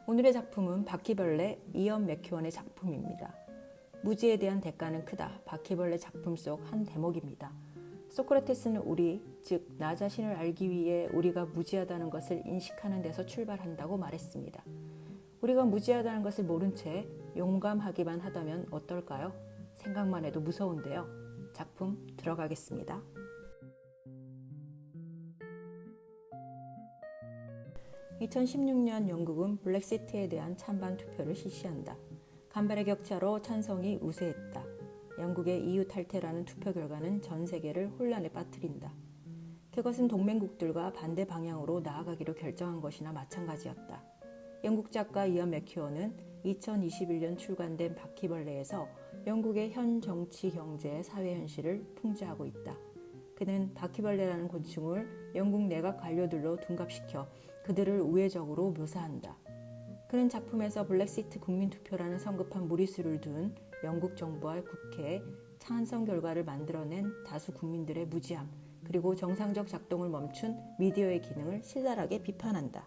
오늘의 작품은 바퀴벌레 이언 맥큐언의 작품입니다. 무지에 대한 대가는 크다. 바퀴벌레 작품 속 한 대목입니다. 소크라테스는 우리, 즉 나 자신을 알기 위해 우리가 무지하다는 것을 인식하는 데서 출발한다고 말했습니다. 우리가 무지하다는 것을 모른 채 용감하기만 하다면 어떨까요? 생각만 해도 무서운데요. 작품 들어가겠습니다. 2016년 영국은 브렉시트에 대한 찬반 투표를 실시한다. 간발의 격차로 찬성이 우세했다. 영국의 EU 탈퇴라는 투표 결과는 전 세계를 혼란에 빠뜨린다. 그것은 동맹국들과 반대 방향으로 나아가기로 결정한 것이나 마찬가지였다. 영국 작가 이언 맥큐언은 2021년 출간된 바퀴벌레에서 영국의 현 정치, 경제, 사회 현실을 풍자하고 있다. 그는 바퀴벌레라는 곤충을 영국 내각 관료들로 둔갑시켜 그들을 우회적으로 묘사한다. 그는 작품에서 블랙시트 국민투표라는 성급한 무리수를 둔 영국 정부와 국회에 찬성 결과를 만들어낸 다수 국민들의 무지함, 그리고 정상적 작동을 멈춘 미디어의 기능을 신랄하게 비판한다.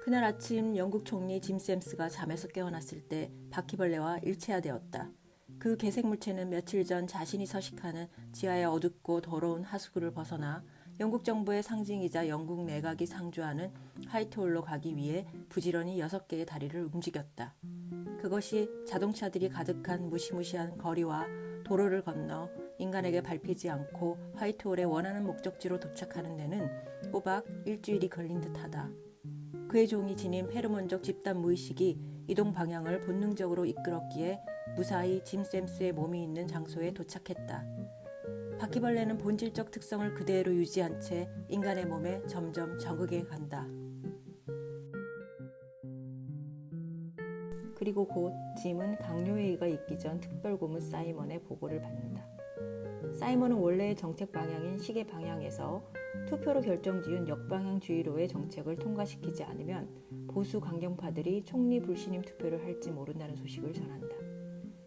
그날 아침 영국 총리 짐 샘스가 잠에서 깨어났을 때 바퀴벌레와 일체화되었다. 그 개색물체는 며칠 전 자신이 서식하는 지하의 어둡고 더러운 하수구를 벗어나 영국 정부의 상징이자 영국 내각이 상주하는 화이트홀로 가기 위해 부지런히 6개의 다리를 움직였다. 그것이 자동차들이 가득한 무시무시한 거리와 도로를 건너 인간에게 밟히지 않고 화이트홀의 원하는 목적지로 도착하는 데는 꼬박 일주일이 걸린 듯하다. 그의 종이 지닌 페르몬족 집단 무의식이 이동 방향을 본능적으로 이끌었기에 무사히 짐 샘스의 몸이 있는 장소에 도착했다. 바퀴벌레는 본질적 특성을 그대로 유지한 채 인간의 몸에 점점 적응해 간다. 그리고 곧 짐은 강요회의가 있기 전 특별고문 사이먼의 보고를 받는다. 사이먼은 원래의 정책 방향인 시계 방향에서 투표로 결정지은 역방향주의로의 정책을 통과시키지 않으면 보수 강경파들이 총리 불신임 투표를 할지 모른다는 소식을 전한다.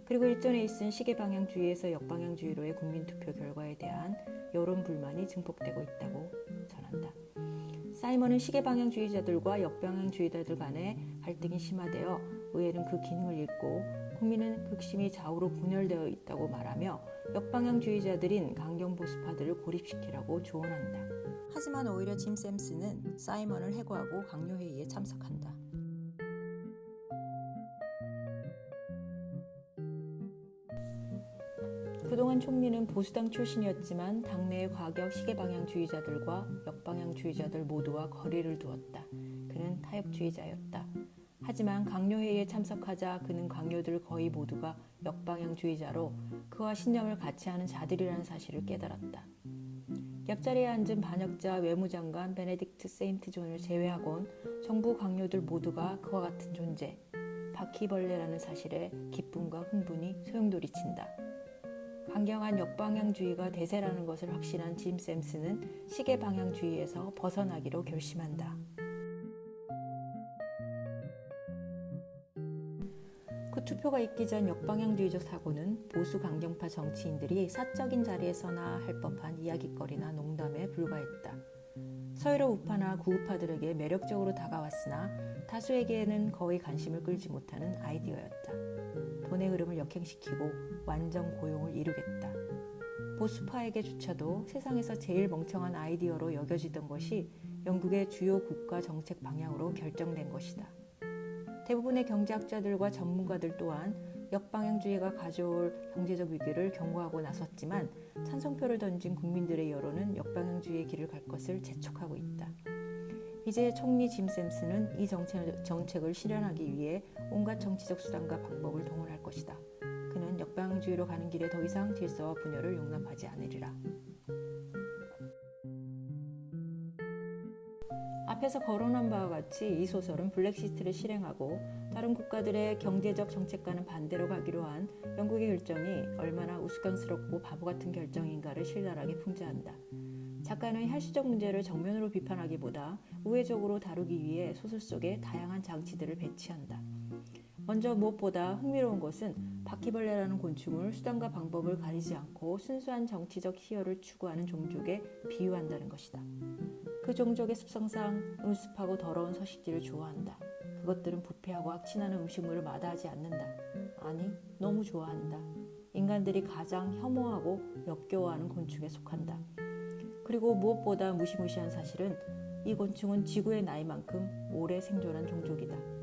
그리고 일전에 있은 시계 방향주의에서 역방향주의로의 국민투표 결과에 대한 여론 불만이 증폭되고 있다고 전한다. 사이먼은 시계 방향주의자들과 역방향주의자들 간의 갈등이 심화되어 의회는 그 기능을 잃고 국민은 극심히 좌우로 분열되어 있다고 말하며 역방향주의자들인 강경보수파들을 고립시키라고 조언한다. 하지만 오히려 짐 샘스는 사이먼을 해고하고 강요회의에 참석한다. 그동안 총리는 보수당 출신이었지만 당내의 과격 시계방향주의자들과 역방향주의자들 모두와 거리를 두었다. 그는 타협주의자였다. 하지만 강요회의에 참석하자 그는 강요들 거의 모두가 역방향주의자로 그와 신념을 같이 하는 자들이라는 사실을 깨달았다. 옆자리에 앉은 반역자 외무장관 베네딕트 세인트 존을 제외하곤 정부 강요들 모두가 그와 같은 존재, 바퀴벌레라는 사실에 기쁨과 흥분이 소용돌이친다. 강경한 역방향주의가 대세라는 것을 확신한 짐 샘스는 시계방향주의에서 벗어나기로 결심한다. 그 투표가 있기 전 역방향주의적 사고는 보수 강경파 정치인들이 사적인 자리에서나 할 법한 이야깃거리나 농담에 불과했다. 서유럽 우파나 구우파들에게 매력적으로 다가왔으나 다수에게는 거의 관심을 끌지 못하는 아이디어였다. 돈의 흐름을 역행시키고 완전 고용을 이루겠다. 보수파에게조차도 세상에서 제일 멍청한 아이디어로 여겨지던 것이 영국의 주요 국가 정책 방향으로 결정된 것이다. 대부분의 경제학자들과 전문가들 또한 역방향주의가 가져올 경제적 위기를 경고하고 나섰지만 찬성표를 던진 국민들의 여론은 역방향주의의 길을 갈 것을 재촉하고 있다. 이제 총리 짐 샘스는 이 정책을 실현하기 위해 온갖 정치적 수단과 방법을 동원할 것이다. 그는 역방향주의로 가는 길에 더 이상 질서와 분열을 용납하지 않으리라. 앞에서 거론한 바와 같이 이 소설은 블랙시트를 실행하고 다른 국가들의 경제적 정책과는 반대로 가기로 한 영국의 결정이 얼마나 우스꽝스럽고 바보 같은 결정인가를 신랄하게 풍자한다. 작가는 현실적 문제를 정면으로 비판하기보다 우회적으로 다루기 위해 소설 속에 다양한 장치들을 배치한다. 먼저 무엇보다 흥미로운 것은 바퀴벌레라는 곤충을 수단과 방법을 가리지 않고 순수한 정치적 희열을 추구하는 종족에 비유한다는 것이다. 그 종족의 습성상 음습하고 더러운 서식지를 좋아한다. 그것들은 부패하고 악취나는 음식물을 마다하지 않는다. 아니, 너무 좋아한다. 인간들이 가장 혐오하고 역겨워하는 곤충에 속한다. 그리고 무엇보다 무시무시한 사실은 이 곤충은 지구의 나이만큼 오래 생존한 종족이다.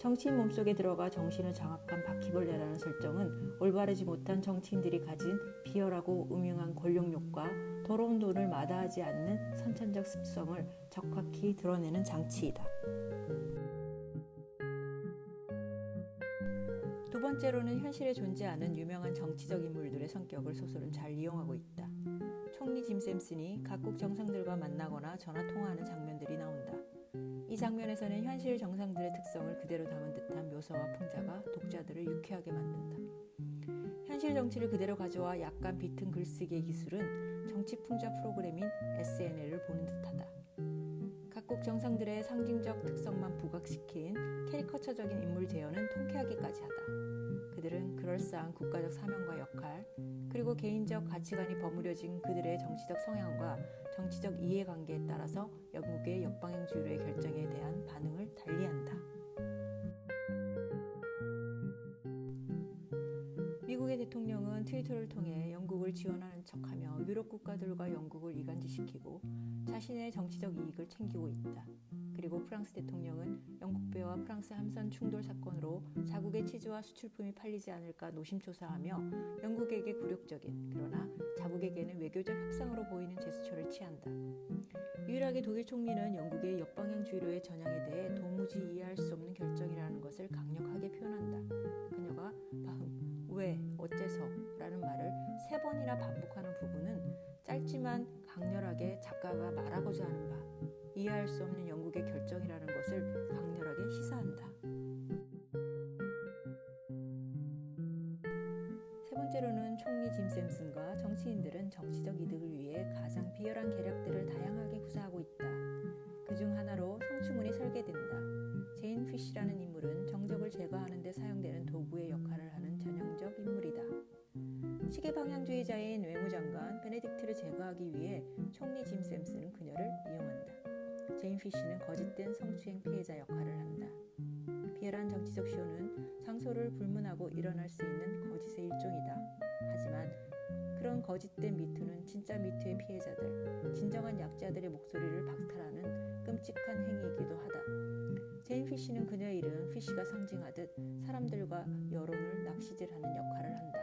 정치인 몸속에 들어가 정신을 장악한 바퀴벌레라는 설정은 올바르지 못한 정치인들이 가진 비열하고 음흉한 권력욕과 더러운 돈을 마다하지 않는 선천적 습성을 적확히 드러내는 장치이다. 두 번째로는 현실에 존재하는 유명한 정치적 인물들의 성격을 소설은 잘 이용하고 있다. 총리 짐 샘슨이 각국 정상들과 만나거나 전화 통화하는 장면들이 나온다. 이 장면에서는 현실 정상들의 특성을 그대로 담은 듯한 묘사와 풍자가 독자들을 유쾌하게 만든다. 현실 정치를 그대로 가져와 약간 비튼 글쓰기의 기술은 정치 풍자 프로그램인 SNL을 보는 듯하다. 각국 정상들의 상징적 특성만 부각시킨 캐리커처적인 인물 재현은 통쾌하기까지 하다. 그들은 그럴싸한 국가적 사명과 역할, 그리고 개인적 가치관이 버무려진 그들의 정치적 성향과 정치적 이해관계에 따라서 영국의 역방향주의의 결정에 대한 반응을 달리한다. 미국의 대통령은 트위터를 통해 영국을 지원하는 척하며 유럽 국가들과 영국을 이간질시키고 자신의 정치적 이익을 챙기고 있다. 그리고 프랑스 대통령은 영국배와 프랑스 함선 충돌 사건으로 자국의 치즈와 수출품이 팔리지 않을까 노심초사하며 영국에게 굴욕적인, 그러나 자국에게는 외교적 협상으로 보이는 제스처를 취한다. 유일하게 독일 총리는 영국의 역방향주의로의 전향에 대해 도무지 이해할 수 없는 결정이라는 것을 강력하게 표현한다. 그녀가 바흠, 왜, 어째서 라는 말을 3번이나 반복하는 부분은 짧지만 강렬하게 작가가 말하고자 하는 바, 이해할 수 없는 영국의 결정이라는 것을 강렬하게 시사한다. 세 번째로는 총리 짐 샘슨과 정치인들은 정치적 이득을 위해 가장 비열한 계략들을 다양하게 구사하고 있다. 그중 하나로 성추문이 설계된다. 제인 피쉬라는 인물은 정적을 제거하는 데 사용되는 도구의 역할을 하는 전형적 인물이다. 시계방향주의자인 외무장관 베네딕트를 제거하기 위해 총리 짐 샘슨은 그녀를 이용한다. 제인 피쉬는 거짓된 성추행 피해자 역할을 한다. 비열한 정치적 쇼는 장소를 불문하고 일어날 수 있는 거짓의 일종이다. 하지만 그런 거짓된 미투는 진짜 미투의 피해자들, 진정한 약자들의 목소리를 박탈하는 끔찍한 행위이기도 하다. 제인 피쉬는 그녀의 이름 피쉬가 상징하듯 사람들과 여론을 낚시질하는 역할을 한다.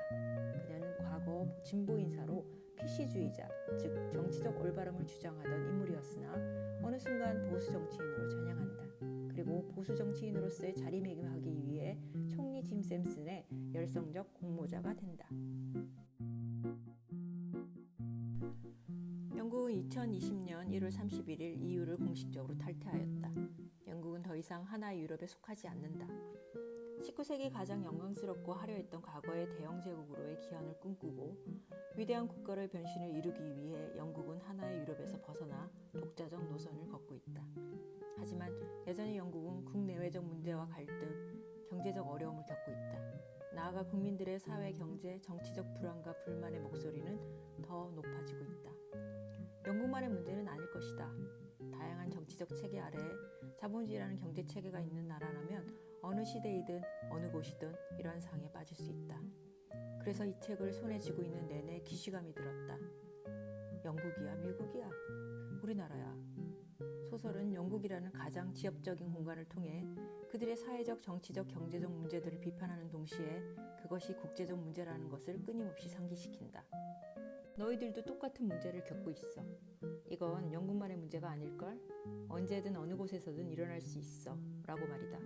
그녀는 과거 진보 인사로 피쉬주의자, 즉 정치적 올바름을 주장하던 인물이었으나 어느 순간 보수 정치인으로 전향한다. 그리고 보수 정치인으로서의 자리매김하기 위해 총리 짐 샘슨의 열성적 공모자가 된다. 영국은 2020년 1월 31일 EU를 공식적으로 탈퇴하였다. 영국은 더 이상 하나의 유럽에 속하지 않는다. 19세기 가장 영광스럽고 화려했던 과거의 대영 제국으로의 기한을 꿈꾸고 위대한 국가로의 변신을 이루기 위해 영국은 하나의 유럽에서 벗어나 독자적 노선을 걷고 있다. 하지만 여전히 영국은 국내외적 문제와 갈등, 경제적 어려움을 겪고 있다. 나아가 국민들의 사회, 경제, 정치적 불안과 불만의 목소리는 더 높아지고 있다. 영국만의 문제는 아닐 것이다. 다양한 정치적 체계 아래 자본주의라는 경제 체계가 있는 나라라면 어느 시대이든 어느 곳이든 이러한 상황에 빠질 수 있다. 그래서 이 책을 손에 쥐고 있는 내내 기시감이 들었다. 영국이야, 미국이야, 우리나라야. 소설은 영국이라는 가장 지엽적인 공간을 통해 그들의 사회적, 정치적, 경제적 문제들을 비판하는 동시에 그것이 국제적 문제라는 것을 끊임없이 상기시킨다. 너희들도 똑같은 문제를 겪고 있어. 이건 영국만의 문제가 아닐걸? 언제든 어느 곳에서든 일어날 수 있어. 라고 말이다.